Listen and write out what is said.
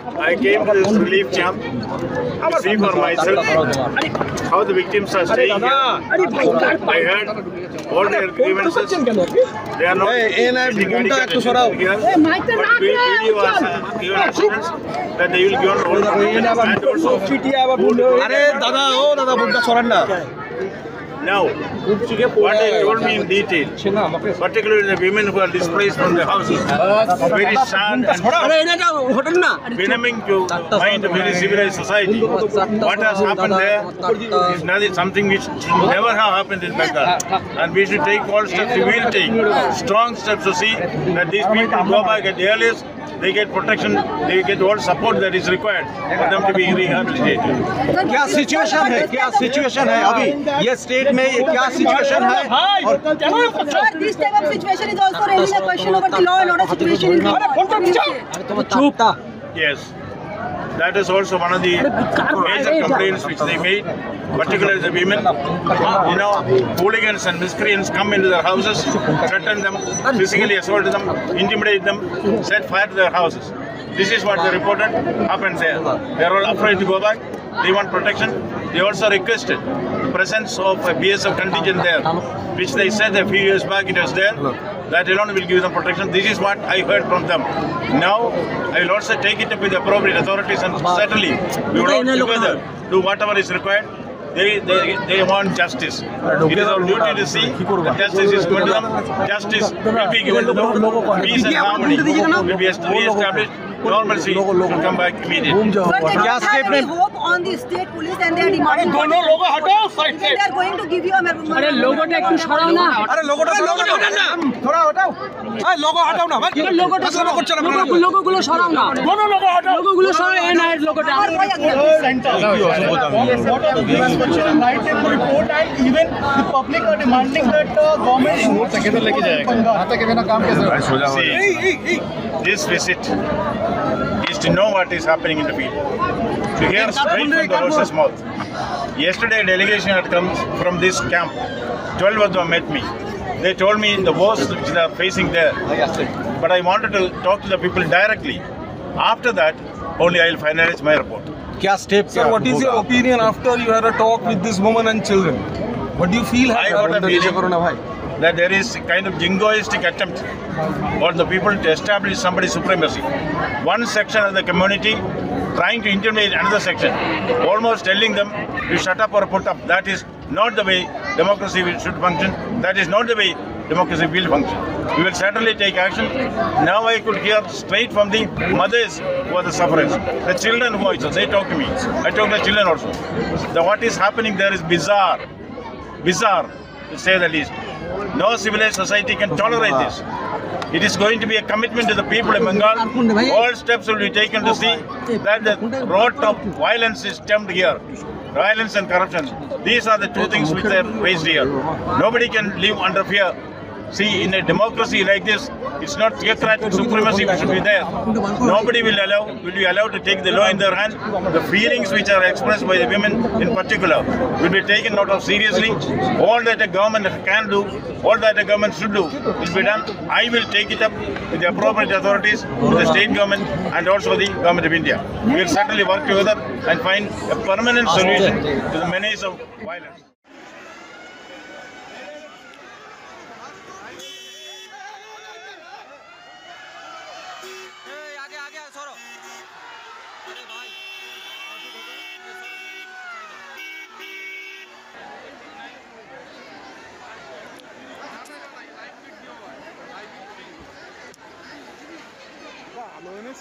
I came to this relief camp to see for myself how the victims are staying here. I heard all their grievances. They are not getting any attention here. But BD was given assurance that they will give all protection and also food. Now, what they told me in detail, particularly the women who are displaced from the houses, very sad and benumbing to mind a very civilized society. What has happened there is nothing, something which never have happened in Bengal. And we should take all steps, we will take strong steps to see that these people go back at the earliest. They get protection, they get all support that is required for them to be rehabilitated. क्या situation है अभी ये state में क्या situation है Sir, this type of situation is also raising a question over the law and order situation in the Yes, that is also one of the major complaints which they made, particularly the women. You know, hooligans and miscreants come into their houses, threaten them, physically assault them, intimidate them, set fire to their houses. This is what they reported happened there. They are all afraid to go back. They want protection. They also requested the presence of a BSF contingent there, which they said a few years back it was there. That alone will give them protection. This is what I heard from them. Now, I will also take it up with the appropriate authorities and certainly we will all together do whatever is required. They want justice. It is our duty to see that justice is given to them. Justice will be given to them. Peace and harmony will be re-established. Normalcy should come back immediately. Sir, they don't have any hope on the state police and they are demanding. They are going to give you a अरे लोगो take to सराओ ना अरे लोगो थोड़ा हटाओ अरे लोगो हटाओ ना भाई लोगो गुलो सराओ ना लोगो गुलो सराओ N R logo take Right to report and even the public are demanding that government See, this visit is to know what is happening in the field. To hear straight from the horse's mouth. Yesterday, a delegation had come from this camp. 12 of them met me. They told me the woes which they are facing there. But I wanted to talk to the people directly. After that, only I will finalize my report. क्या step Sir, what is your opinion after you had a talk with this woman and children? What do you feel I got a feeling that there is a kind of jingoistic attempt on the people to establish somebody's supremacy. One section of the community trying to intimidate another section, almost telling them to shut up or put up. That is not the way democracy should function. That is not the way democracy will function. We will certainly take action. Now I could hear straight from the mothers who are the sufferers, the children who also, they talk to me. I talk to the children also. What is happening there is bizarre to say the least. No civilized society can tolerate this. It is going to be a commitment to the people of Bengal. All steps will be taken to see that the road of violence is stemmed here. Violence and corruption. These are the two things which are raised here. Nobody can live under fear. See, in a democracy like this, it's not theocratic supremacy which should be there. Nobody will be allowed to take the law in their hand. The feelings which are expressed by the women in particular will be taken note of seriously. All that a government can do, all that a government should do will be done. I will take it up with the appropriate authorities, with the state government and also the government of India. We will certainly work together and find a permanent solution to the menace of violence. বলেন